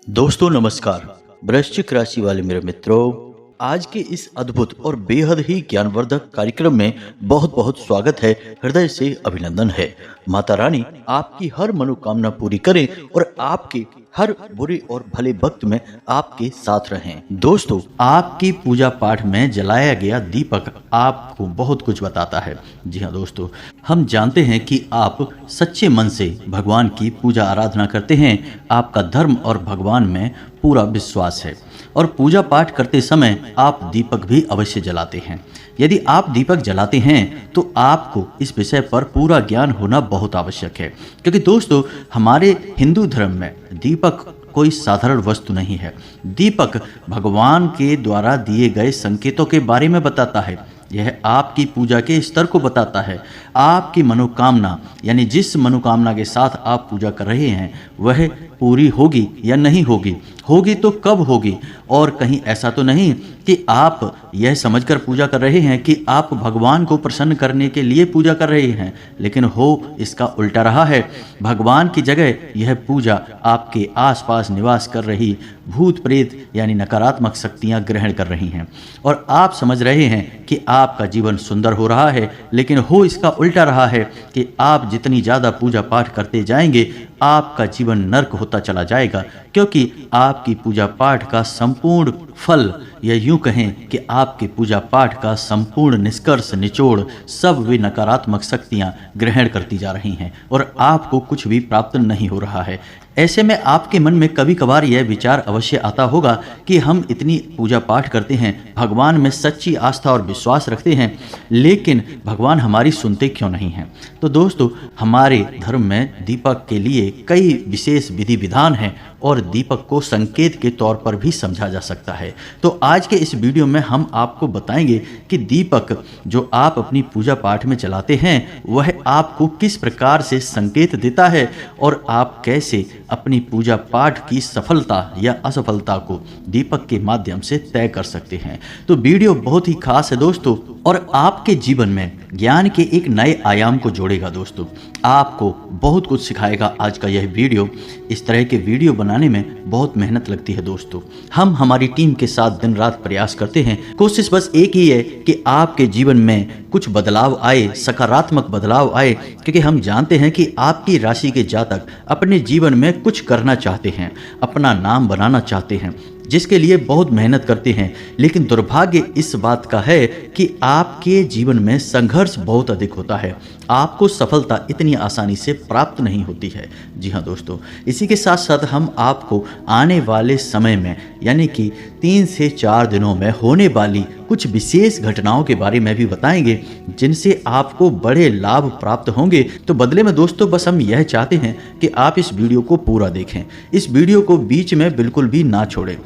दोस्तों नमस्कार। वृश्चिक राशि वाले मेरे मित्रों, आज के इस अद्भुत और बेहद ही ज्ञानवर्धक कार्यक्रम में बहुत बहुत स्वागत है। हृदय से अभिनंदन है। माता रानी आपकी हर मनोकामना पूरी करें और आपके हर बुरे और भले वक्त में आपके साथ रहें। दोस्तों, आपकी पूजा पाठ में जलाया गया दीपक आपको बहुत कुछ बताता है। जी हाँ दोस्तों, हम जानते हैं कि आप सच्चे मन से भगवान की पूजा आराधना करते हैं। आपका धर्म और भगवान में पूरा विश्वास है और पूजा पाठ करते समय आप दीपक भी अवश्य जलाते हैं। यदि आप दीपक जलाते हैं तो आपको इस विषय पर पूरा ज्ञान होना बहुत आवश्यक है, क्योंकि दोस्तों हमारे हिंदू धर्म में दीपक कोई साधारण वस्तु नहीं है। दीपक भगवान के द्वारा दिए गए संकेतों के बारे में बताता है। यह आपकी पूजा के स्तर को बताता है। आपकी मनोकामना, यानी जिस मनोकामना के साथ आप पूजा कर रहे हैं वह पूरी होगी या नहीं होगी, होगी तो कब होगी। और कहीं ऐसा तो नहीं कि आप यह समझकर पूजा कर रहे हैं कि आप भगवान को प्रसन्न करने के लिए पूजा कर रहे हैं, लेकिन हो इसका उल्टा रहा है। भगवान की जगह यह पूजा आपके आसपास निवास कर रही भूत प्रेत यानी नकारात्मक शक्तियां ग्रहण कर रही हैं और आप समझ रहे हैं कि आपका जीवन सुंदर हो रहा है, लेकिन हो इसका उल्टा रहा है कि आप जितनी ज़्यादा पूजा पाठ करते जाएंगे आपका जीवन नर्क होता चला जाएगा, क्योंकि आपकी पूजा पाठ का संपूर्ण फल, या यूं कहें कि आपके पूजा पाठ का संपूर्ण निष्कर्ष निचोड़ सब वे नकारात्मक शक्तियां ग्रहण करती जा रही हैं और आपको कुछ भी प्राप्त नहीं हो रहा है। ऐसे में आपके मन में कभी कभार यह विचार अवश्य आता होगा कि हम इतनी पूजा पाठ करते हैं, भगवान में सच्ची आस्था और विश्वास रखते हैं, लेकिन भगवान हमारी सुनते क्यों नहीं हैं। तो दोस्तों, हमारे धर्म में दीपक के लिए कई विशेष विधि विधान हैं और दीपक को संकेत के तौर पर भी समझा जा सकता है। तो आज के इस वीडियो में हम आपको बताएंगे कि दीपक जो आप अपनी पूजा पाठ में जलाते हैं वह आपको किस प्रकार से संकेत देता है और आप कैसे अपनी पूजा पाठ की सफलता या असफलता को दीपक के माध्यम से तय कर सकते हैं। तो वीडियो बहुत ही खास है दोस्तों और आपके जीवन में ज्ञान के एक नए आयाम को जोड़ेगा। दोस्तों, आपको बहुत कुछ सिखाएगा आज का यह वीडियो। इस तरह के वीडियो बनाने में बहुत मेहनत लगती है दोस्तों। हम हमारी टीम के साथ दिन रात प्रयास करते हैं। कोशिश बस एक ही है कि आपके जीवन में कुछ बदलाव आए, सकारात्मक बदलाव आए, क्योंकि हम जानते हैं कि आपकी राशि के जातक अपने जीवन में कुछ करना चाहते हैं, अपना नाम बनाना चाहते हैं, जिसके लिए बहुत मेहनत करते हैं। लेकिन दुर्भाग्य इस बात का है कि आपके जीवन में संघर्ष बहुत अधिक होता है। आपको सफलता इतनी आसानी से प्राप्त नहीं होती है। जी हाँ दोस्तों, इसी के साथ साथ हम आपको आने वाले समय में यानी कि 3 से 4 दिनों में होने वाली कुछ विशेष घटनाओं के बारे में भी बताएंगे, जिनसे आपको बड़े लाभ प्राप्त होंगे। तो बदले में दोस्तों बस हम यह चाहते हैं कि आप इस वीडियो को पूरा देखें, इस वीडियो को बीच में बिल्कुल भी ना छोड़ें,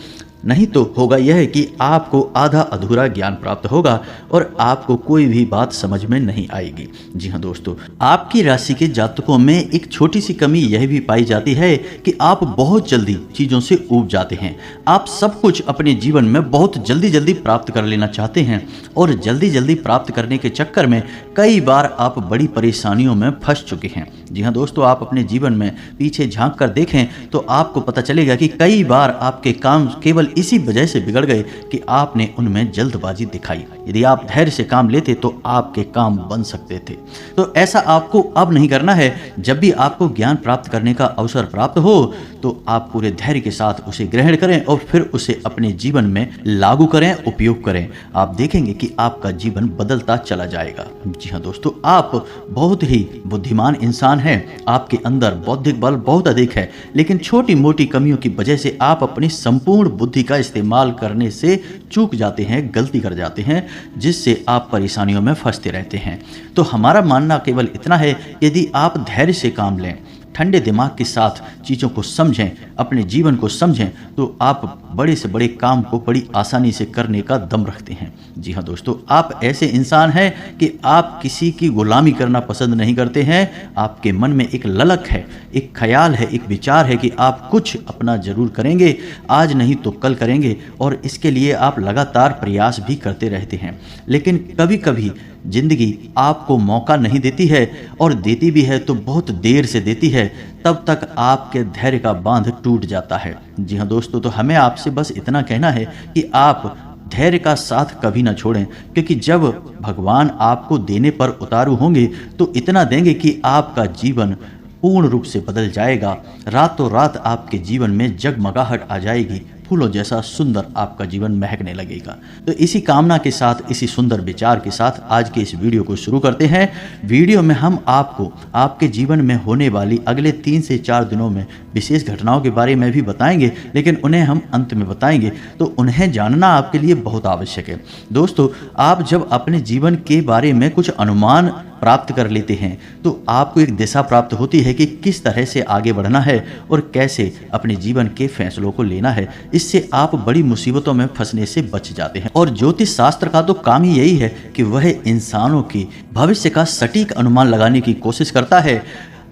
नहीं तो होगा यह कि आपको आधा अधूरा ज्ञान प्राप्त होगा और आपको कोई भी बात समझ में नहीं आएगी। जी हाँ दोस्तों, आपकी राशि के जातकों में एक छोटी सी कमी यह भी पाई जाती है कि आप बहुत जल्दी चीज़ों से ऊब जाते हैं। आप सब कुछ अपने जीवन में बहुत जल्दी जल्दी प्राप्त कर लेना चाहते हैं और जल्दी जल्दी प्राप्त करने के चक्कर में कई बार आप बड़ी परेशानियों में फंस चुके हैं। जी हाँ दोस्तों, आप अपने जीवन में पीछे झांक कर देखें तो आपको पता चलेगा कि कई बार आपके काम केवल इसी वजह से बिगड़ गए कि आपने उनमें जल्दबाजी दिखाई। यदि आप धैर्य से काम लेते तो आपके काम बन सकते थे। तो ऐसा आपको अब नहीं करना है। जब भी आपको ज्ञान प्राप्त करने का अवसर प्राप्त हो तो आप पूरे धैर्य के साथ उसे ग्रहण करें और फिर उसे अपने जीवन में लागू करें, उपयोग करें। आप देखेंगे कि आपका जीवन बदलता चला जाएगा। जी हाँ दोस्तों, आप बहुत ही बुद्धिमान इंसान हैं। आपके अंदर बौद्धिक बल बहुत अधिक है, लेकिन छोटी मोटी कमियों की वजह से आप अपनी संपूर्ण बुद्धि का इस्तेमाल करने से चूक जाते हैं, गलती कर जाते हैं, जिससे आप परेशानियों में फंसते रहते हैं। तो हमारा मानना केवल इतना है, यदि आप धैर्य से काम लें, ठंडे दिमाग के साथ चीज़ों को समझें, अपने जीवन को समझें, तो आप बड़े से बड़े काम को बड़ी आसानी से करने का दम रखते हैं। जी हाँ दोस्तों, आप ऐसे इंसान हैं कि आप किसी की गुलामी करना पसंद नहीं करते हैं। आपके मन में एक ललक है, एक ख्याल है, एक विचार है कि आप कुछ अपना जरूर करेंगे, आज नहीं तो कल करेंगे, और इसके लिए आप लगातार प्रयास भी करते रहते हैं। लेकिन कभी कभी जिंदगी आपको मौका नहीं देती है और देती भी है तो बहुत देर से देती है, तब तक आपके धैर्य का बांध टूट जाता है। जी हाँ दोस्तों, तो हमें आपसे बस इतना कहना है कि आप धैर्य का साथ कभी ना छोड़ें, क्योंकि जब भगवान आपको देने पर उतारू होंगे तो इतना देंगे कि आपका जीवन पूर्ण रूप से बदल जाएगा। रातों रात आपके जीवन में जगमगाहट आ जाएगी, फूलों जैसा सुंदर आपका जीवन महकने लगेगा। तो इसी कामना के साथ, इसी सुंदर विचार के साथ आज के इस वीडियो को शुरू करते हैं। वीडियो में हम आपको आपके जीवन में होने वाली अगले 3 से 4 दिनों में विशेष घटनाओं के बारे में भी बताएंगे, लेकिन उन्हें हम अंत में बताएंगे, तो उन्हें जानना आपके लिए बहुत आवश्यक है। दोस्तों, आप जब अपने जीवन के बारे में कुछ अनुमान प्राप्त कर लेते हैं तो आपको एक दिशा प्राप्त होती है कि किस तरह से आगे बढ़ना है और कैसे अपने जीवन के फैसलों को लेना है। इससे आप बड़ी मुसीबतों में फंसने से बच जाते हैं। और ज्योतिष शास्त्र का तो काम ही यही है कि वह इंसानों की भविष्य का सटीक अनुमान लगाने की कोशिश करता है।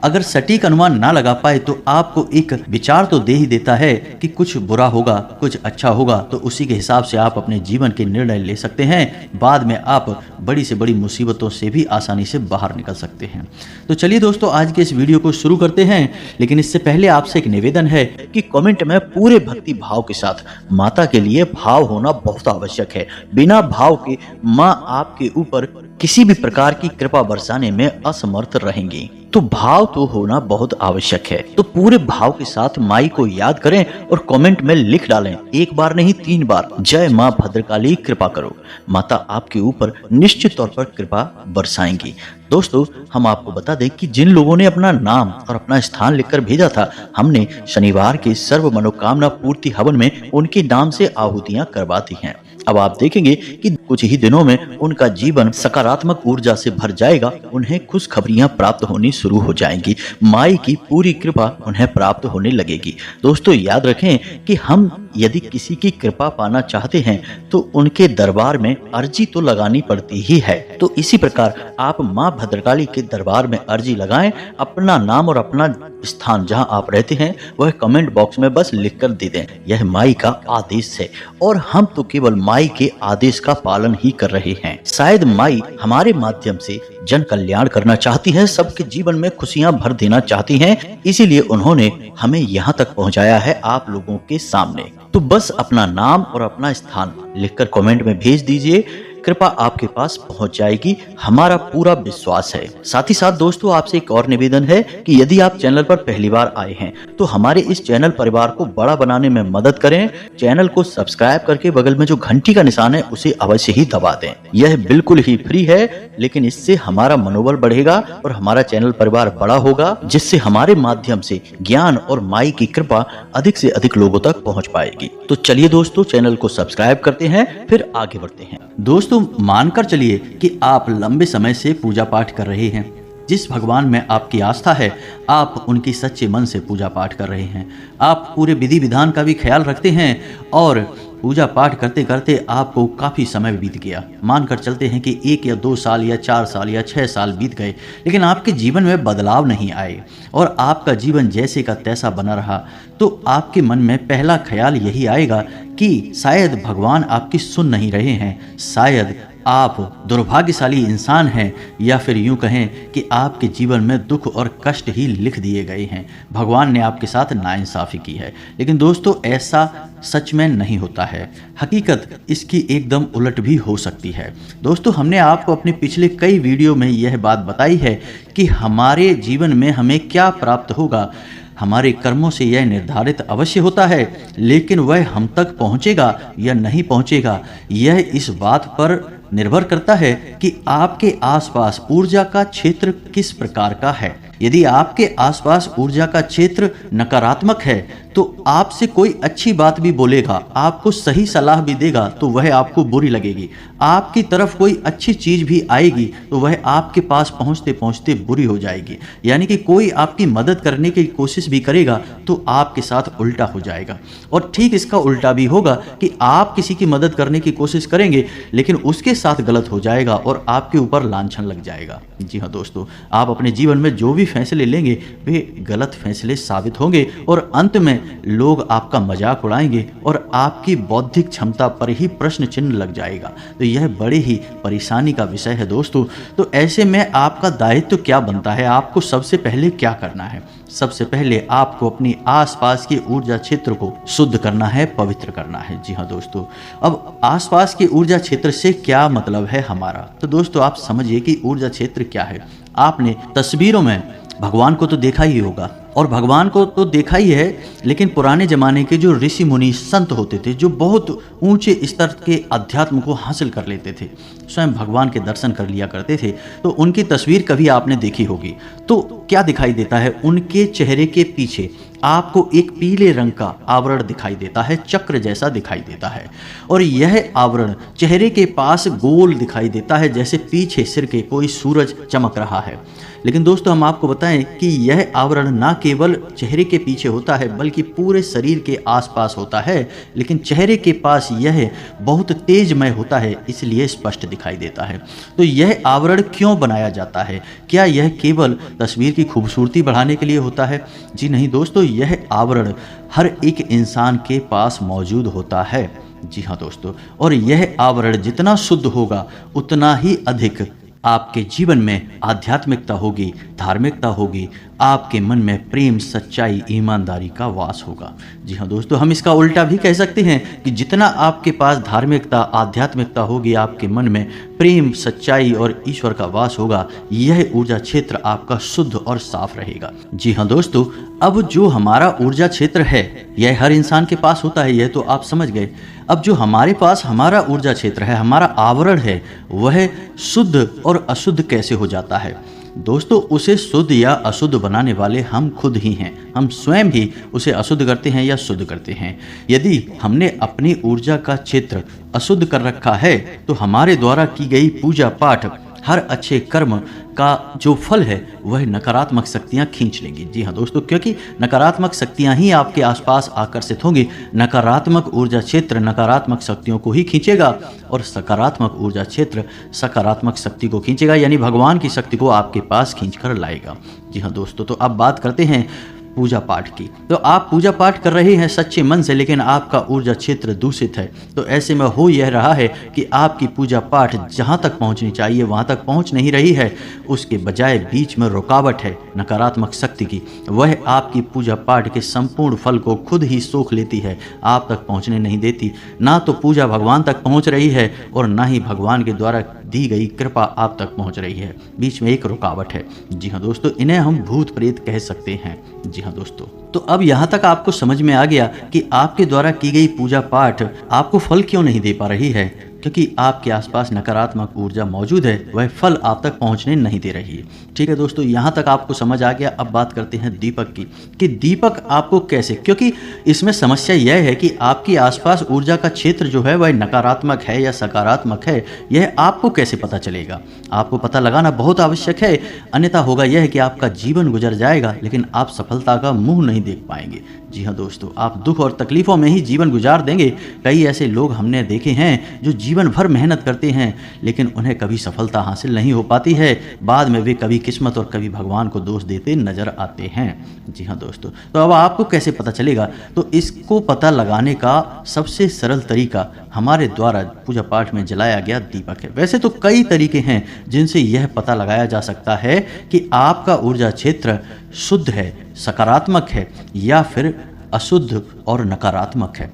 अगर सटीक अनुमान ना लगा पाए तो आपको एक विचार तो दे ही देता है कि कुछ बुरा होगा, कुछ अच्छा होगा, तो उसी के हिसाब से आप अपने जीवन के निर्णय ले सकते हैं। बाद में आप बड़ी से बड़ी मुसीबतों से भी आसानी से बाहर निकल सकते हैं। तो चलिए दोस्तों, आज के इस वीडियो को शुरू करते हैं, लेकिन इससे पहले आपसे एक निवेदन है कि कमेंट में पूरे भक्ति भाव के साथ माता के लिए भाव होना बहुत आवश्यक है। बिना भाव के माँ आपके ऊपर किसी भी प्रकार की कृपा बरसाने में असमर्थ रहेंगी, तो भाव तो होना बहुत आवश्यक है। तो पूरे भाव के साथ माई को याद करें और कमेंट में लिख डालें, एक बार नहीं 3 बार, जय माँ भद्रकाली कृपा करो। माता आपके ऊपर निश्चित तौर पर कृपा बरसाएंगी। दोस्तों, हम आपको बता दें कि जिन लोगों ने अपना नाम और अपना स्थान लिखकर भेजा था, हमने शनिवार के सर्व मनोकामना पूर्ति हवन में उनके नाम से आहुतियां करवा दी हैं। अब आप देखेंगे कि कुछ ही दिनों में उनका जीवन सकारात्मक ऊर्जा से भर जाएगा, उन्हें खुशखबरियां प्राप्त होनी शुरू हो जाएंगी, माई की पूरी कृपा उन्हें प्राप्त होने लगेगी। दोस्तों, याद रखें कि हम यदि किसी की कृपा पाना चाहते हैं तो उनके दरबार में अर्जी तो लगानी पड़ती ही है। तो इसी प्रकार आप माँ भद्रकाली के दरबार में अर्जी लगाएं। अपना नाम और अपना स्थान जहां आप रहते हैं वह कमेंट बॉक्स में बस लिखकर दे दें। यह माई का आदेश है और हम तो केवल माई के आदेश का पालन ही कर रहे हैं। शायद माई हमारे माध्यम से जन कल्याण करना चाहती है, सबके जीवन में खुशियां भर देना चाहती हैं, इसीलिए उन्होंने हमें यहाँ तक पहुँचाया है आप लोगों के सामने। तो बस अपना नाम और अपना स्थान लिखकर कमेंट में भेज दीजिए, कृपा आपके पास पहुंच जाएगी, हमारा पूरा विश्वास है। साथ ही साथ दोस्तों, आपसे एक और निवेदन है कि यदि आप चैनल पर पहली बार आए हैं तो हमारे इस चैनल परिवार को बड़ा बनाने में मदद करें। चैनल को सब्सक्राइब करके बगल में जो घंटी का निशान है उसे अवश्य ही दबा दें। यह बिल्कुल ही फ्री है, लेकिन इससे हमारा मनोबल बढ़ेगा और हमारा चैनल परिवार बड़ा होगा, जिससे हमारे माध्यम से ज्ञान और माई की कृपा अधिक से अधिक लोगों तक पहुँच पाएगी। तो चलिए दोस्तों, चैनल को सब्सक्राइब करते हैं, फिर आगे बढ़ते हैं। दोस्तों, मानकर चलिए कि आप लंबे समय से पूजा पाठ कर रहे हैं। जिस भगवान में आपकी आस्था है, आप उनकी सच्चे मन से पूजा पाठ कर रहे हैं। आप पूरे विधि विधान का भी ख्याल रखते हैं और पूजा पाठ करते करते आपको काफ़ी समय बीत गया। मानकर चलते हैं कि 1 या 2 साल या 4 साल या 6 साल बीत गए, लेकिन आपके जीवन में बदलाव नहीं आए और आपका जीवन जैसे का तैसा बना रहा, तो आपके मन में पहला ख्याल यही आएगा कि शायद भगवान आपकी सुन नहीं रहे हैं, शायद आप दुर्भाग्यशाली इंसान हैं, या फिर यूं कहें कि आपके जीवन में दुख और कष्ट ही लिख दिए गए हैं। भगवान ने आपके साथ नाइंसाफ़ी की है। लेकिन दोस्तों, ऐसा सच में नहीं होता है। हकीकत इसकी एकदम उलट भी हो सकती है। दोस्तों, हमने आपको अपने पिछले कई वीडियो में यह बात बताई है कि हमारे जीवन में हमें क्या प्राप्त होगा। हमारे कर्मों से यह निर्धारित अवश्य होता है, लेकिन वह हम तक पहुंचेगा या नहीं पहुंचेगा, यह इस बात पर निर्भर करता है कि आपके आसपास ऊर्जा का क्षेत्र किस प्रकार का है। यदि आपके आसपास ऊर्जा का क्षेत्र नकारात्मक है तो आपसे कोई अच्छी बात भी बोलेगा, आपको सही सलाह भी देगा तो वह आपको बुरी लगेगी। आपकी तरफ कोई अच्छी चीज भी आएगी तो वह आपके पास पहुंचते पहुंचते बुरी हो जाएगी। यानी कि कोई आपकी मदद करने की कोशिश भी करेगा तो आपके साथ उल्टा हो जाएगा। और ठीक इसका उल्टा भी होगा कि आप किसी की मदद करने की कोशिश करेंगे लेकिन उसके साथ गलत हो जाएगा और आपके ऊपर लांछन लग जाएगा। जी हाँ दोस्तों, आप अपने जीवन में जो भी फैसले लेंगे वे गलत फैसले साबित होंगे और अंत में लोग आपका मजाक उड़ाएंगे और आपकी बौद्धिक क्षमता पर ही प्रश्न चिन्ह लग जाएगा। तो यह बड़ी ही परेशानी का विषय है दोस्तों। तो ऐसे में आपका दायित्व क्या बनता है, आपको सबसे पहले क्या करना है? सबसे पहले आपको अपनी आसपास के ऊर्जा क्षेत्र को शुद्ध करना है, पवित्र करना है। जी हाँ दोस्तों, अब आसपास के ऊर्जा क्षेत्र से क्या मतलब है हमारा? तो दोस्तों आप समझिए कि ऊर्जा क्षेत्र क्या है। आपने तस्वीरों में भगवान को तो देखा ही होगा, और भगवान को तो देखा ही है, लेकिन पुराने जमाने के जो ऋषि मुनि संत होते थे, जो बहुत ऊंचे स्तर के अध्यात्म को हासिल कर लेते थे, स्वयं भगवान के दर्शन कर लिया करते थे, तो उनकी तस्वीर कभी आपने देखी होगी। तो क्या दिखाई देता है? उनके चेहरे के पीछे आपको एक पीले रंग का आवरण दिखाई देता है, चक्र जैसा दिखाई देता है, और यह आवरण चेहरे के पास गोल दिखाई देता है, जैसे पीछे सिर के कोई सूरज चमक रहा है। लेकिन दोस्तों हम आपको बताएं कि यह आवरण ना केवल चेहरे के पीछे होता है, बल्कि पूरे शरीर के आसपास होता है, लेकिन चेहरे के पास यह बहुत तेजमय होता है, इसलिए स्पष्ट दिखाई देता है। तो यह आवरण क्यों बनाया जाता है? क्या यह केवल तस्वीर की खूबसूरती बढ़ाने के लिए होता है? जी नहीं दोस्तों, यह आवरण हर एक इंसान के पास मौजूद होता है। जी हाँ दोस्तों, और यह आवरण जितना शुद्ध होगा उतना ही अधिक आपके जीवन में आध्यात्मिकता होगी, धार्मिकता होगी, आपके मन में प्रेम, सच्चाई, ईमानदारी का वास होगा। जी हाँ दोस्तों, हम इसका उल्टा भी कह सकते हैं कि जितना आपके पास धार्मिकता, आध्यात्मिकता होगी, आपके मन में प्रेम, सच्चाई और ईश्वर का वास होगा, यह ऊर्जा क्षेत्र आपका शुद्ध और साफ रहेगा। जी हाँ दोस्तों, अब जो हमारा ऊर्जा क्षेत्र है यह हर इंसान के पास होता है, यह तो आप समझ गए। अब जो हमारे पास हमारा ऊर्जा क्षेत्र है, हमारा आवरण है, वह शुद्ध और अशुद्ध कैसे हो जाता है? दोस्तों उसे शुद्ध या अशुद्ध बनाने वाले हम खुद ही हैं। हम स्वयं ही उसे अशुद्ध करते हैं या शुद्ध करते हैं। यदि हमने अपनी ऊर्जा का क्षेत्र अशुद्ध कर रखा है तो हमारे द्वारा की गई पूजा पाठ, हर अच्छे कर्म का जो फल है वह नकारात्मक शक्तियां खींच लेंगी। जी हाँ दोस्तों, क्योंकि नकारात्मक शक्तियां ही आपके आसपास आकर्षित होंगी। नकारात्मक ऊर्जा क्षेत्र नकारात्मक शक्तियों को ही खींचेगा और सकारात्मक ऊर्जा क्षेत्र सकारात्मक शक्ति को खींचेगा, यानी भगवान की शक्ति को आपके पास खींच कर लाएगा। जी हाँ दोस्तों, तो अब बात करते हैं पूजा पाठ की। तो आप पूजा पाठ कर रहे हैं सच्चे मन से, लेकिन आपका ऊर्जा क्षेत्र दूषित है। तो ऐसे में हो यह रहा है कि आपकी पूजा पाठ जहां तक पहुंचनी चाहिए वहां तक पहुंच नहीं रही है, उसके बजाय बीच में रुकावट है नकारात्मक शक्ति की। वह आपकी पूजा पाठ के संपूर्ण फल को खुद ही सोख लेती है, आप तक पहुंचने नहीं देती। ना तो पूजा भगवान तक पहुंच रही है और ना ही भगवान के द्वारा दी गई कृपा आप तक पहुंच रही है। बीच में एक रुकावट है। जी हाँ दोस्तों, इन्हें हम भूत प्रेत कह सकते हैं। जी हाँ दोस्तों, तो अब यहाँ तक आपको समझ में आ गया कि आपके द्वारा की गई पूजा पाठ आपको फल क्यों नहीं दे पा रही है, क्योंकि आपके आसपास नकारात्मक ऊर्जा मौजूद है, वह फल आप तक पहुंचने नहीं दे रही है। ठीक है दोस्तों, यहाँ तक आपको समझ आ गया। अब बात करते हैं दीपक की, कि दीपक आपको कैसे, क्योंकि इसमें समस्या यह है कि आपके आसपास ऊर्जा का क्षेत्र जो है वह नकारात्मक है या सकारात्मक है, यह आपको कैसे पता चलेगा? आपको पता लगाना बहुत आवश्यक है, अन्यथा होगा यह कि आपका जीवन गुजर जाएगा लेकिन आप सफलता का मुंह नहीं देख पाएंगे। जी हाँ दोस्तों, आप दुख और तकलीफों में ही जीवन गुजार देंगे। कई ऐसे लोग हमने देखे हैं जो जीवन भर मेहनत करते हैं लेकिन उन्हें कभी सफलता हासिल नहीं हो पाती है। बाद में वे कभी किस्मत और कभी भगवान को दोष देते नजर आते हैं। जी हाँ दोस्तों, तो अब आपको कैसे पता चलेगा? तो इसको पता लगाने का सबसे सरल तरीका हमारे द्वारा पूजा पाठ में जलाया गया दीपक है। वैसे तो कई तरीके हैं जिनसे यह पता लगाया जा सकता है कि आपका ऊर्जा क्षेत्र शुद्ध है, सकारात्मक है या फिर अशुद्ध और नकारात्मक है।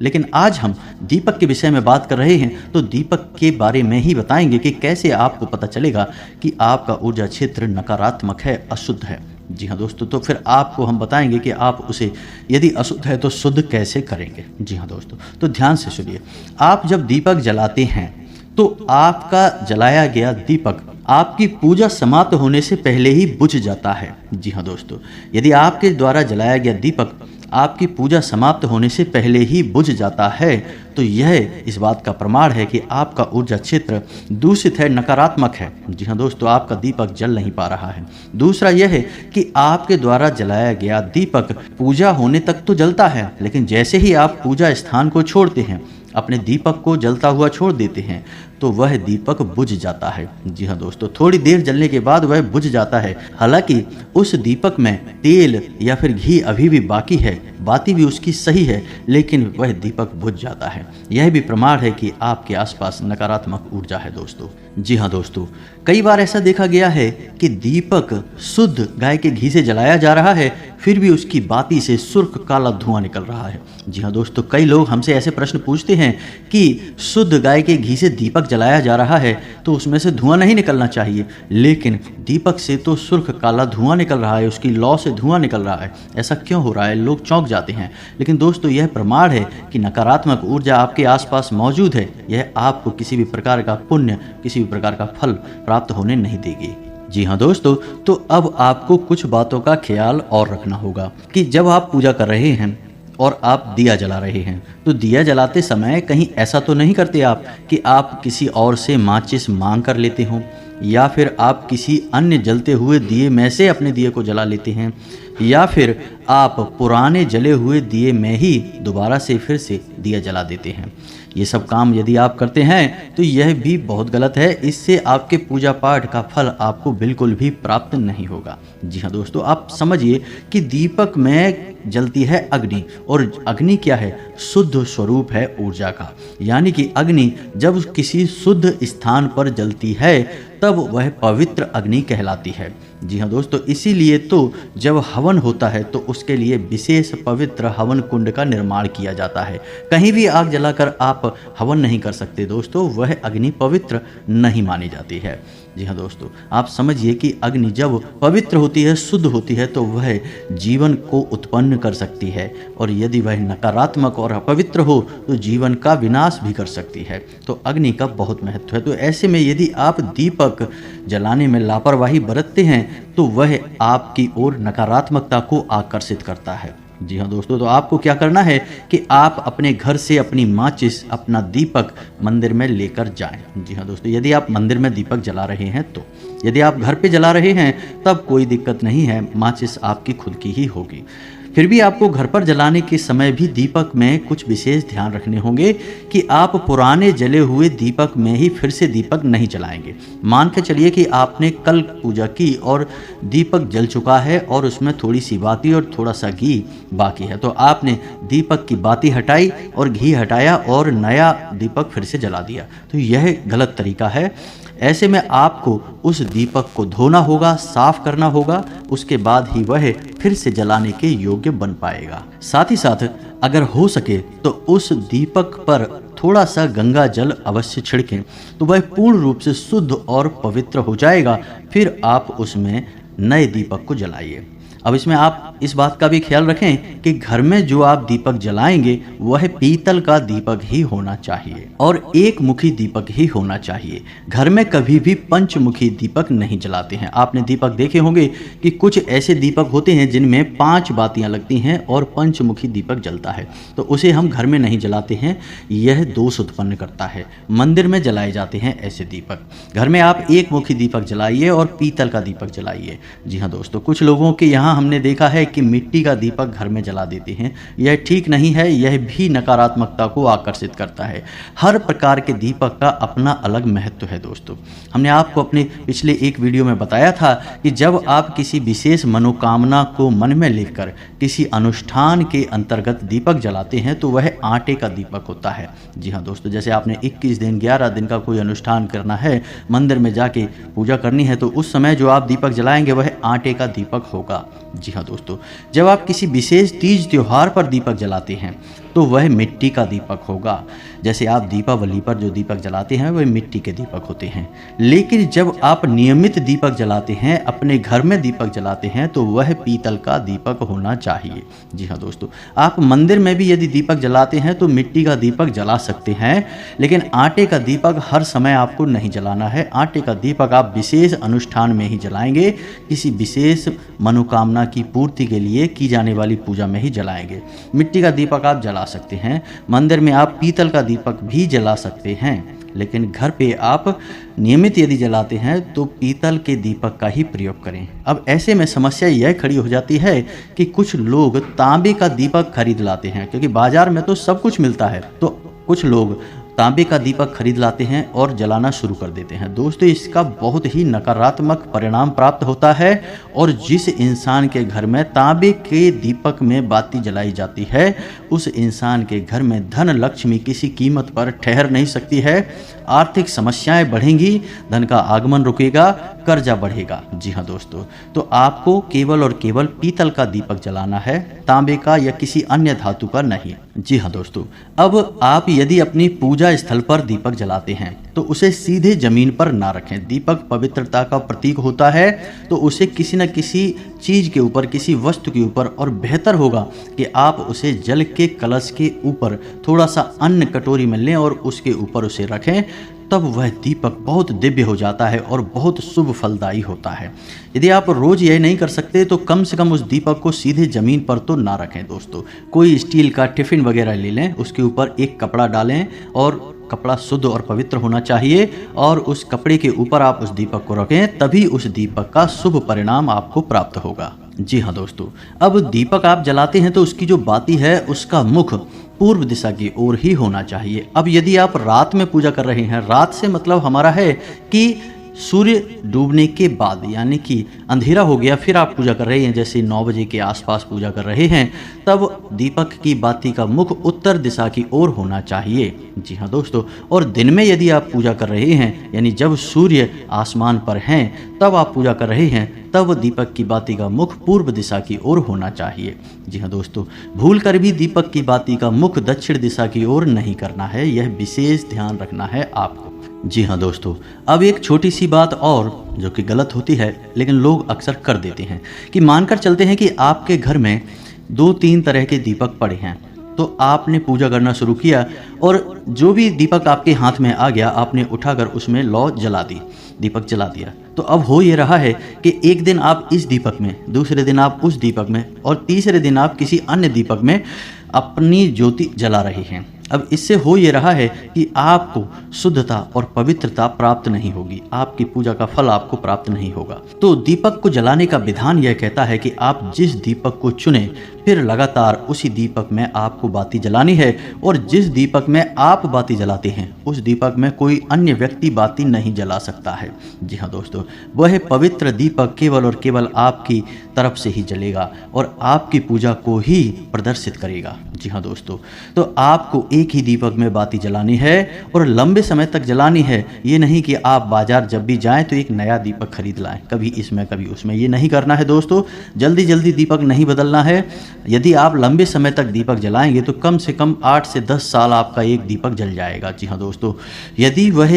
लेकिन आज हम दीपक के विषय में बात कर रहे हैं, तो दीपक के बारे में ही बताएंगे कि कैसे आपको पता चलेगा कि आपका ऊर्जा क्षेत्र नकारात्मक है, अशुद्ध है। जी हाँ दोस्तों, तो फिर आपको हम बताएंगे कि आप उसे यदि अशुद्ध है तो शुद्ध कैसे करेंगे। जी हाँ दोस्तों, तो ध्यान से सुनिए। आप जब दीपक जलाते हैं तो आपका जलाया गया दीपक आपकी पूजा समाप्त होने से पहले ही बुझ जाता है। जी हाँ दोस्तों, यदि आपके द्वारा जलाया गया दीपक आपकी पूजा समाप्त होने से पहले ही बुझ जाता है तो यह इस बात का प्रमाण है कि आपका ऊर्जा क्षेत्र दूषित है, नकारात्मक है। जी हाँ दोस्तों, आपका दीपक जल नहीं पा रहा है। दूसरा यह है कि आपके द्वारा जलाया गया दीपक पूजा होने तक तो जलता है, लेकिन जैसे ही आप पूजा स्थान को छोड़ते हैं अपने दीपक को जलता हुआ छोड़ देते हैं तो वह दीपक बुझ जाता है। जी हाँ दोस्तों, थोड़ी देर जलने के बाद वह बुझ जाता है। हालांकि उस दीपक में तेल या फिर घी अभी भी बाकी है, बाती भी उसकी सही है, लेकिन वह दीपक बुझ जाता है। यह भी प्रमाण है कि आपके आसपास नकारात्मक ऊर्जा है दोस्तों। जी हाँ दोस्तों, कई बार ऐसा देखा गया है कि दीपक शुद्ध गाय के घी से जलाया जा रहा है, फिर भी उसकी बाती से सुर्ख काला धुआं निकल रहा है। जी हाँ दोस्तों, कई लोग हमसे ऐसे प्रश्न पूछते हैं कि शुद्ध गाय के घी से दीपक जलाया जा रहा है तो उसमें से धुआं नहीं निकलना चाहिए, लेकिन दीपक से तो सुर्ख काला धुआं निकल रहा है, उसकी लौ से धुआं निकल रहा है। ऐसा क्यों हो रहा है? लोग चौंक जाते हैं। लेकिन दोस्तों, यह प्रमाण है कि नकारात्मक ऊर्जा आपके आसपास मौजूद है। यह आपको किसी भी प्रकार का पुण्य, किसी भी प्रकार का फल प्राप्त होने नहीं देगी। जी हाँ दोस्तों, तो अब आपको कुछ बातों का ख्याल और रखना होगा कि जब आप पूजा कर रहे हैं और आप दिया जला रहे हैं तो दिया जलाते समय कहीं ऐसा तो नहीं करते आप कि आप किसी और से माचिस मांग कर लेते हो, या फिर आप किसी अन्य जलते हुए दिए में से अपने दिए को जला लेते हैं, या फिर आप पुराने जले हुए दिए में ही दोबारा से फिर से दिया जला देते हैं। ये सब काम यदि आप करते हैं तो यह भी बहुत गलत है। इससे आपके पूजा पाठ का फल आपको बिल्कुल भी प्राप्त नहीं होगा। जी हाँ दोस्तों, आप समझिए कि दीपक में जलती है अग्नि, और अग्नि क्या है? शुद्ध स्वरूप है ऊर्जा का। यानी कि अग्नि जब किसी शुद्ध स्थान पर जलती है तब वह पवित्र अग्नि कहलाती है। जी हाँ दोस्तों, इसीलिए तो जब हवन होता है तो उसके लिए विशेष पवित्र हवन कुंड का निर्माण किया जाता है। कहीं भी आग जलाकर आप हवन नहीं कर सकते दोस्तों, वह अग्नि पवित्र नहीं मानी जाती है। जी हाँ दोस्तों, आप समझिए कि अग्नि जब पवित्र होती है, शुद्ध होती है, तो वह जीवन को उत्पन्न कर सकती है, और यदि वह नकारात्मक और अपवित्र हो तो जीवन का विनाश भी कर सकती है। तो अग्नि का बहुत महत्व है। तो ऐसे में यदि आप दीपक जलाने में लापरवाही बरतते हैं तो वह आपकी ओर नकारात्मकता को आकर्षित करता है। जी हाँ दोस्तों, तो आपको क्या करना है कि आप अपने घर से अपनी माचिस, अपना दीपक मंदिर में लेकर जाएं। जी हाँ दोस्तों, यदि आप मंदिर में दीपक जला रहे हैं तो, यदि आप घर पे जला रहे हैं तब कोई दिक्कत नहीं है, माचिस आपकी खुद की ही होगी। फिर भी आपको घर पर जलाने के समय भी दीपक में कुछ विशेष ध्यान रखने होंगे कि आप पुराने जले हुए दीपक में ही फिर से दीपक नहीं जलाएंगे। मान के चलिए कि आपने कल पूजा की और दीपक जल चुका है और उसमें थोड़ी सी बाती और थोड़ा सा घी बाकी है, तो आपने दीपक की बाती हटाई और घी हटाया और नया दीपक फिर से जला दिया, तो यह गलत तरीका है। ऐसे में आपको उस दीपक को धोना होगा, साफ करना होगा, उसके बाद ही वह फिर से जलाने के योग्य बन पाएगा। साथ ही साथ अगर हो सके तो उस दीपक पर थोड़ा सा गंगा जल अवश्य छिड़कें, तो वह पूर्ण रूप से शुद्ध और पवित्र हो जाएगा। फिर आप उसमें नए दीपक को जलाइए। अब इसमें आप इस बात का भी ख्याल रखें कि घर में जो आप दीपक जलाएंगे वह पीतल का दीपक ही होना चाहिए और एक मुखी दीपक ही होना चाहिए। घर में कभी भी पंचमुखी दीपक नहीं जलाते हैं। आपने दीपक देखे होंगे कि कुछ ऐसे दीपक होते हैं जिनमें 5 बातियां लगती हैं और पंचमुखी दीपक जलता है, तो उसे हम घर में नहीं जलाते हैं, यह दोष उत्पन्न करता है। मंदिर में जलाए जाते हैं ऐसे दीपक। घर में आप एक मुखी दीपक जलाइए और पीतल का दीपक जलाइए। जी हाँ दोस्तों, कुछ लोगों के यहाँ हमने देखा है कि मिट्टी का दीपक घर में जला देते हैं। यह ठीक नहीं है, यह भी नकारात्मकता को आकर्षित करता है। हर प्रकार के दीपक का अपना अलग महत्व है दोस्तों। हमने आपको अपने पिछले एक वीडियो में बताया था कि जब आप किसी विशेष मनोकामना को मन में लेकर किसी अनुष्ठान के अंतर्गत दीपक जलाते हैं तो वह आटे का दीपक होता है। जी हाँ दोस्तों, जैसे आपने 21 दिन 11 दिन का कोई अनुष्ठान करना है, मंदिर में जाके पूजा करनी है, तो उस समय जो आप दीपक जलाएंगे वह आटे का दीपक होगा। जी हाँ दोस्तों, जब आप किसी विशेष तीज त्योहार पर दीपक जलाते हैं तो वह मिट्टी का दीपक होगा। जैसे आप दीपावली पर जो दीपक जलाते हैं वह मिट्टी के दीपक होते हैं। लेकिन जब आप नियमित दीपक जलाते हैं, अपने घर में दीपक जलाते हैं, तो वह पीतल का दीपक होना चाहिए। जी हाँ दोस्तों, आप मंदिर में भी यदि दीपक जलाते हैं तो मिट्टी का दीपक जला सकते हैं, लेकिन आटे का दीपक हर समय आपको नहीं जलाना है। आटे का दीपक आप विशेष अनुष्ठान में ही जलाएंगे, किसी विशेष मनोकामना की पूर्ति के लिए की जाने वाली पूजा में ही जलाएंगे। मिट्टी का दीपक आप जला सकते हैं, मंदिर में आप पीतल का दीपक भी जला सकते हैं, लेकिन घर पे आप नियमित यदि जलाते हैं तो पीतल के दीपक का ही प्रयोग करें। अब ऐसे में समस्या यह खड़ी हो जाती है कि कुछ लोग तांबे का दीपक खरीद लाते हैं, क्योंकि बाजार में तो सब कुछ मिलता है, तो कुछ लोग तांबे का दीपक खरीद लाते हैं और जलाना शुरू कर देते हैं। दोस्तों, इसका बहुत ही नकारात्मक परिणाम प्राप्त होता है और जिस इंसान के घर में तांबे के दीपक में बाती जलाई जाती है, उस इंसान के घर में धन लक्ष्मी किसी कीमत पर ठहर नहीं सकती है। आर्थिक समस्याएं बढ़ेंगी, धन का आगमन रुकेगा, कर्जा बढ़ेगा। जी हाँ दोस्तों, तो आपको केवल और केवल पीतल का दीपक जलाना है, तांबे का या किसी अन्य धातु का नहीं। जी हाँ दोस्तों, अब आप यदि अपनी पूजा स्थल पर दीपक जलाते हैं तो उसे सीधे जमीन पर ना रखें। दीपक पवित्रता का प्रतीक होता है, तो उसे किसी न किसी चीज के ऊपर, किसी वस्तु के ऊपर, और बेहतर होगा कि आप उसे जल के कलश के ऊपर थोड़ा सा अन्न कटोरी में लें और उसके ऊपर उसे रखें। तब वह दीपक बहुत दिव्य हो जाता है और बहुत शुभ फलदायी होता है। यदि आप रोज यह नहीं कर सकते तो कम से कम उस दीपक को सीधे जमीन पर तो ना रखें। दोस्तों, कोई स्टील का टिफिन वगैरह ले लें, उसके ऊपर एक कपड़ा डालें और कपड़ा शुद्ध और पवित्र होना चाहिए, और उस कपड़े के ऊपर आप उस दीपक को रखें, तभी उस दीपक का शुभ परिणाम आपको प्राप्त होगा। जी हाँ दोस्तों, अब दीपक आप जलाते हैं तो उसकी जो बाती है उसका मुख पूर्व दिशा की ओर ही होना चाहिए। अब यदि आप रात में पूजा कर रहे हैं, रात से मतलब हमारा है कि सूर्य डूबने के बाद, यानी कि अंधेरा हो गया, फिर आप पूजा कर रहे हैं, जैसे 9 बजे के आसपास पूजा कर रहे हैं, तब दीपक की बाती का मुख उत्तर दिशा की ओर होना चाहिए। जी हाँ दोस्तों, और दिन में यदि आप पूजा कर रहे हैं, यानी जब सूर्य आसमान पर हैं तब आप पूजा कर रहे हैं, तब दीपक की बाती का मुख पूर्व दिशा की ओर होना चाहिए। जी हाँ दोस्तों, भूल कर भी दीपक की बाती का मुख दक्षिण दिशा की ओर नहीं करना है, यह विशेष ध्यान रखना है आपको। जी हाँ दोस्तों, अब एक छोटी सी बात और जो कि गलत होती है लेकिन लोग अक्सर कर देते हैं कि मानकर चलते हैं कि आपके घर में 2-3 तरह के दीपक पड़े हैं, तो आपने पूजा करना शुरू किया और जो भी दीपक आपके हाथ में आ गया आपने उठाकर उसमें लौ जला दी, दीपक जला दिया। तो अब हो ये रहा है कि एक दिन आप इस दीपक में, दूसरे दिन आप उस दीपक में, और तीसरे दिन आप किसी अन्य दीपक में अपनी ज्योति जला रहे हैं। अब इससे हो ये रहा है कि आपको शुद्धता और पवित्रता प्राप्त नहीं होगी, आपकी पूजा का फल आपको प्राप्त नहीं होगा। तो दीपक को जलाने का विधान यह कहता है कि आप जिस दीपक को चुने फिर लगातार उसी दीपक में आपको बाती जलानी है, और जिस दीपक में आप बाती जलाते हैं उस दीपक में कोई अन्य व्यक्ति बाती नहीं जला सकता है। जी हाँ दोस्तों, वह पवित्र दीपक केवल और केवल आपकी तरफ से ही जलेगा और आपकी पूजा को ही प्रदर्शित करेगा। जी हाँ दोस्तों, तो आपको एक ही दीपक में बाती जलानी है और लंबे समय तक जलानी है। ये नहीं कि आप बाजार जब भी जाएं तो एक नया दीपक खरीद लाएं, कभी इसमें कभी उसमें, ये नहीं करना है दोस्तों। जल्दी जल्दी दीपक नहीं बदलना है। यदि आप लंबे समय तक दीपक जलाएंगे तो कम से कम 8 से 10 साल आपका एक दीपक जल जाएगा। जी हाँ दोस्तों, यदि वह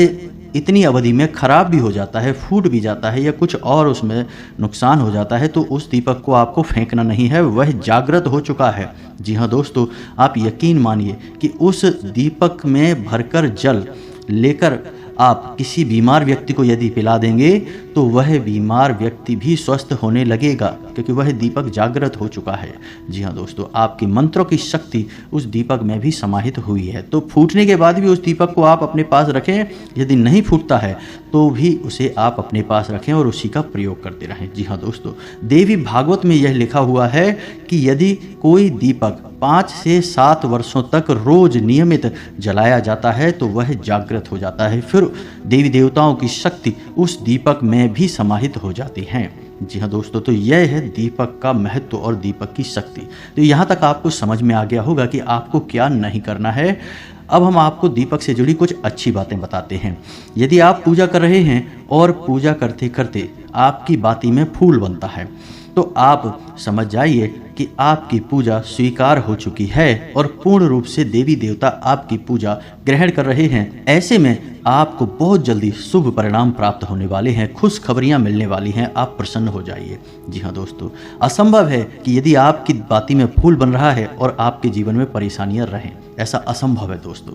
इतनी अवधि में खराब भी हो जाता है, फूट भी जाता है या कुछ और उसमें नुकसान हो जाता है, तो उस दीपक को आपको फेंकना नहीं है, वह जागृत हो चुका है। जी हाँ दोस्तों, आप यकीन मानिए कि उस दीपक में भरकर जल लेकर आप किसी बीमार व्यक्ति को यदि पिला देंगे तो वह बीमार व्यक्ति भी स्वस्थ होने लगेगा, क्योंकि वह दीपक जागृत हो चुका है। जी हाँ दोस्तों, आपके मंत्रों की शक्ति उस दीपक में भी समाहित हुई है। तो फूटने के बाद भी उस दीपक को आप अपने पास रखें, यदि नहीं फूटता है तो भी उसे आप अपने पास रखें और उसी का प्रयोग करते रहें। जी हाँ दोस्तों, देवी भागवत में यह लिखा हुआ है कि यदि कोई दीपक 5 से 7 वर्षों तक रोज नियमित जलाया जाता है तो वह जागृत हो जाता है, फिर देवी देवताओं की शक्ति उस दीपक में भी समाहित हो जाती है। जी हाँ दोस्तों, तो यह है दीपक का महत्व और दीपक की शक्ति। तो यहाँ तक आपको समझ में आ गया होगा कि आपको क्या नहीं करना है। अब हम आपको दीपक से जुड़ी कुछ अच्छी बातें बताते हैं। यदि आप पूजा कर रहे हैं और पूजा करते करते आपकी बाती में फूल बनता है तो आप समझ जाइए कि आपकी पूजा स्वीकार हो चुकी है और पूर्ण रूप से देवी देवता आपकी पूजा ग्रहण कर रहे हैं। ऐसे में आपको बहुत जल्दी शुभ परिणाम प्राप्त होने वाले हैं, खुशखबरियां मिलने वाली हैं, आप प्रसन्न हो जाइए। जी हाँ दोस्तों, असंभव है कि यदि आपकी बाती में फूल बन रहा है और आपके जीवन में परेशानियां रहें, ऐसा असंभव है दोस्तों।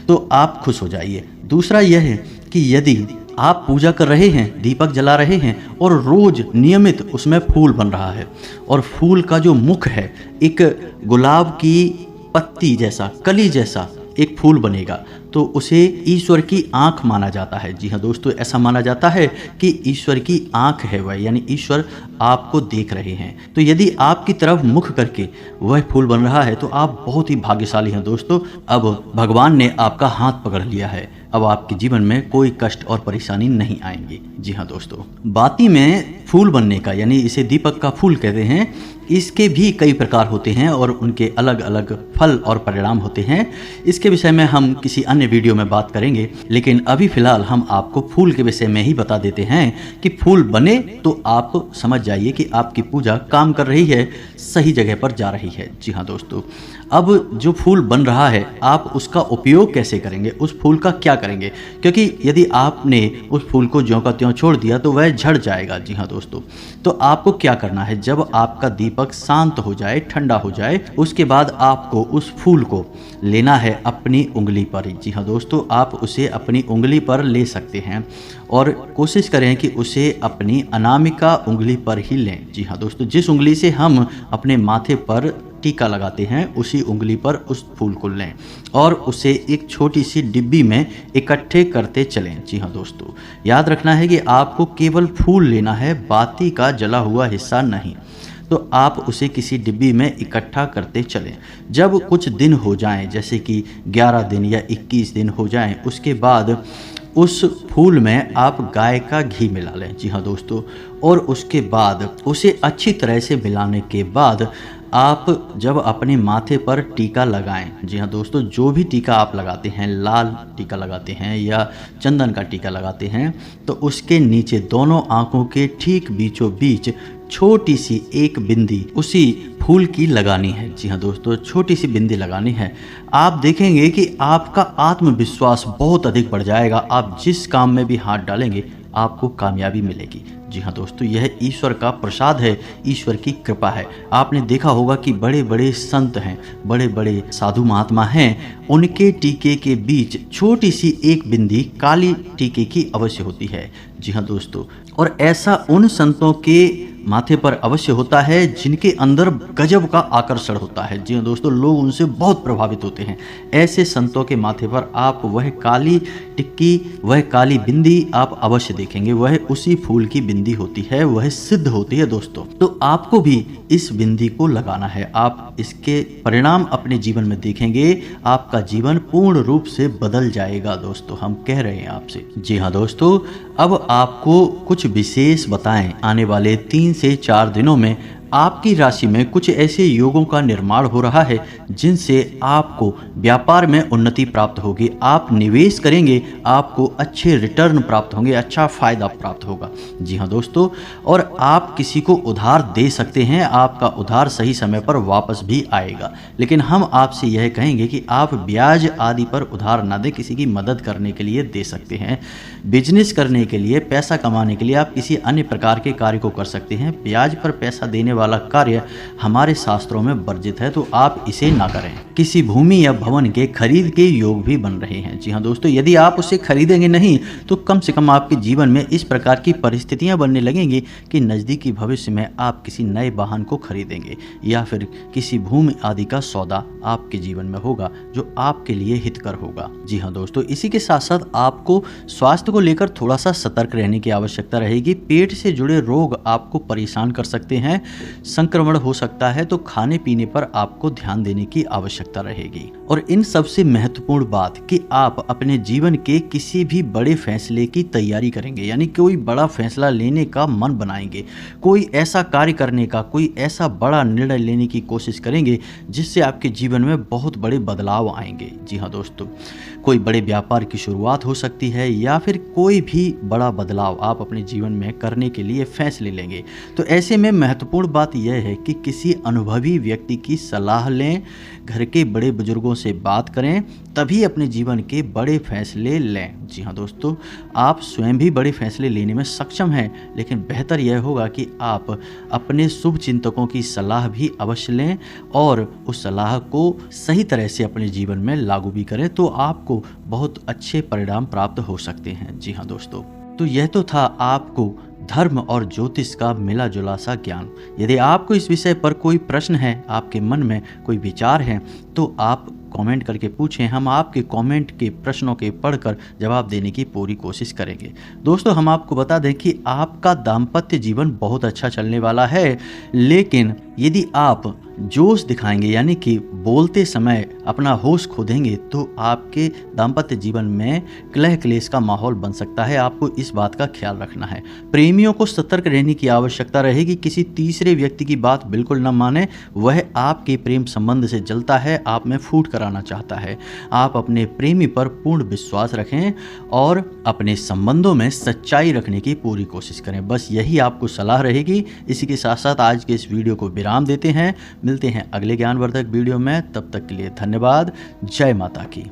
तो आप खुश हो जाइए। दूसरा यह है कि यदि आप पूजा कर रहे हैं, दीपक जला रहे हैं और रोज नियमित उसमें फूल बन रहा है और फूल का जो मुख है एक गुलाब की पत्ती जैसा, कली जैसा एक फूल बनेगा, तो उसे ईश्वर की आंख माना जाता है। जी हाँ दोस्तों, ऐसा माना जाता है कि ईश्वर की आंख है वह, यानी ईश्वर आपको देख रहे हैं। तो यदि आपकी तरफ मुख करके वह फूल बन रहा है तो आप बहुत ही भाग्यशाली हैं दोस्तों। अब भगवान ने आपका हाथ पकड़ लिया है, अब आपके जीवन में कोई कष्ट और परेशानी नहीं आएंगी। जी हाँ दोस्तों, बाती में फूल बनने का, यानी इसे दीपक का फूल कहते हैं, इसके भी कई प्रकार होते हैं और उनके अलग अलग फल और परिणाम होते हैं। इसके विषय में हम किसी अन्य वीडियो में बात करेंगे, लेकिन अभी फिलहाल हम आपको फूल के विषय में ही बता देते हैं कि फूल बने तो आप समझ जाइए कि आपकी पूजा काम कर रही है, सही जगह पर जा रही है। जी हाँ दोस्तों, अब जो फूल बन रहा है आप उसका उपयोग कैसे करेंगे, उस फूल का क्या करेंगे, क्योंकि यदि आपने उस फूल को ज्यों का त्यों छोड़ दिया तो वह झड़ जाएगा। जी हाँ दोस्तों, तो आपको क्या करना है, जब आपका दीपक शांत हो जाए, ठंडा हो जाए, उसके बाद आपको उस फूल को लेना है अपनी उंगली पर। जी हाँ दोस्तों, आप उसे अपनी उंगली पर ले सकते हैं और कोशिश करें कि उसे अपनी अनामिका उंगली पर ही लें। जी हाँ दोस्तों, जिस उंगली से हम अपने माथे पर टीका लगाते हैं उसी उंगली पर उस फूल को लें और उसे एक छोटी सी डिब्बी में इकट्ठे करते चलें। जी हाँ दोस्तों, याद रखना है कि आपको केवल फूल लेना है, बाती का जला हुआ हिस्सा नहीं। तो आप उसे किसी डिब्बी में इकट्ठा करते चलें। जब कुछ दिन हो जाएं, जैसे कि 11 दिन या 21 दिन हो जाएं, उसके बाद उस फूल में आप गाय का घी मिला लें। जी हाँ दोस्तों, और उसके बाद उसे अच्छी तरह से मिलाने के बाद आप जब अपने माथे पर टीका लगाएं। जी हाँ दोस्तों, जो भी टीका आप लगाते हैं, लाल टीका लगाते हैं या चंदन का टीका लगाते हैं, तो उसके नीचे दोनों आंखों के ठीक बीचों बीच छोटी सी एक बिंदी उसी फूल की लगानी है। जी हाँ दोस्तों, छोटी सी बिंदी लगानी है। आप देखेंगे कि आपका आत्मविश्वास बहुत अधिक बढ़ जाएगा। आप जिस काम में भी हाथ डालेंगे आपको कामयाबी मिलेगी। जी हाँ दोस्तों, यह ईश्वर का प्रसाद है, ईश्वर की कृपा है। आपने देखा होगा कि बड़े बड़े संत हैं, बड़े बड़े साधु महात्मा हैं, उनके टीके के बीच छोटी सी एक बिंदी काली टीके की अवश्य होती है। जी हाँ दोस्तों, और ऐसा उन संतों के माथे पर अवश्य होता है जिनके अंदर गजब का आकर्षण होता है। जी हाँ दोस्तों, लोग उनसे बहुत प्रभावित होते हैं। ऐसे संतों के माथे पर आप वह काली टिक्की, वह काली बिंदी आप अवश्य देखेंगे। वह उसी फूल की बिंदी होती है, वह सिद्ध होती है दोस्तों। तो आपको भी इस बिंदी को लगाना है। आप इसके परिणाम अपने जीवन में देखेंगे, आपका जीवन पूर्ण रूप से बदल जाएगा दोस्तों, हम कह रहे हैं आपसे। जी हाँ दोस्तों, अब आपको कुछ विशेष बताएं, आने वाले 3 से 4 दिनों में आपकी राशि में कुछ ऐसे योगों का निर्माण हो रहा है जिनसे आपको व्यापार में उन्नति प्राप्त होगी। आप निवेश करेंगे, आपको अच्छे रिटर्न प्राप्त होंगे, अच्छा फायदा प्राप्त होगा। जी हाँ दोस्तों, और आप किसी को उधार दे सकते हैं, आपका उधार सही समय पर वापस भी आएगा। लेकिन हम आपसे यह कहेंगे कि आप ब्याज आदि पर उधार ना दें, किसी की मदद करने के लिए दे सकते हैं। बिजनेस करने के लिए, पैसा कमाने के लिए आप किसी अन्य प्रकार के कार्य को कर सकते हैं। ब्याज पर पैसा देने वाला कार्य हमारे शास्त्रों में वर्जित है, तो आप इसे ना करें। किसी भूमि या भवन के खरीद के योग भी बन रहे हैं। जी हाँ दोस्तों, यदि आप उसे खरीदेंगे नहीं तो कम से कम आपके जीवन में इस प्रकार की परिस्थितियां बनने लगेंगी कि नज़दीकी भविष्य में आप किसी नए वाहन को खरीदेंगे या फिर किसी भूमि आदि का सौदा आपके जीवन में होगा जो आपके लिए हितकर होगा। जी हाँ दोस्तों, इसी के साथ साथ आपको स्वास्थ्य को लेकर थोड़ा सा सतर्क रहने की आवश्यकता रहेगी। पेट से जुड़े रोग आपको परेशान कर सकते हैं, संक्रमण हो सकता है, तो खाने पीने पर आपको ध्यान देने की आवश्यकता रहेगी। और इन सबसे महत्वपूर्ण बात कि आप अपने जीवन के किसी भी बड़े फैसले की तैयारी करेंगे, यानी कोई बड़ा फैसला लेने का मन बनाएंगे, कोई ऐसा कार्य करने का, कोई ऐसा बड़ा निर्णय लेने की कोशिश करेंगे जिससे आपके जीवन में बहुत बड़े बदलाव आएंगे। जी हाँ दोस्तों, कोई बड़े व्यापार की शुरुआत हो सकती है या फिर कोई भी बड़ा बदलाव आप अपने जीवन में करने के लिए फैसले लेंगे। तो ऐसे में महत्वपूर्ण बात यह है कि किसी अनुभवी व्यक्ति की सलाह लें, घर के बड़े बुजुर्गों से बात करें, तभी अपने जीवन के बड़े फैसले लें। जी हाँ दोस्तों, आप स्वयं भी बड़े फैसले लेने में सक्षम हैं, लेकिन बेहतर यह होगा कि आप अपने शुभ चिंतकों की सलाह भी अवश्य लें और उस सलाह को सही तरह से अपने जीवन में लागू भी करें, तो आपको बहुत अच्छे परिणाम प्राप्त हो सकते हैं। जी हाँ दोस्तों, तो यह तो था आपको धर्म और ज्योतिष का मिला जुला सा ज्ञान। यदि आपको इस विषय पर कोई प्रश्न है, आपके मन में कोई विचार है, तो आप कमेंट करके पूछें, हम आपके कमेंट के प्रश्नों के पढ़कर जवाब देने की पूरी कोशिश करेंगे। दोस्तों, हम आपको बता दें कि आपका दाम्पत्य जीवन बहुत अच्छा चलने वाला है, लेकिन यदि आप जोश दिखाएंगे यानी कि बोलते समय अपना होश खो देंगे तो आपके दाम्पत्य जीवन में कलह क्लेश का माहौल बन सकता है। आपको इस बात का ख्याल रखना है। प्रेमियों को सतर्क रहने की आवश्यकता रहेगी। किसी तीसरे व्यक्ति की बात बिल्कुल न माने। वह आपके प्रेम संबंध से जलता है, आप में फूट कराना चाहता है। आप अपने प्रेमी पर पूर्ण विश्वास रखें और अपने संबंधों में सच्चाई रखने की पूरी कोशिश करें। बस यही आपको सलाह रहेगी। इसी के साथ साथ आज के इस वीडियो को विराम देते हैं। मिलते हैं अगले ज्ञानवर्धक वीडियो में। तब तक के लिए धन्यवाद। जय माता की।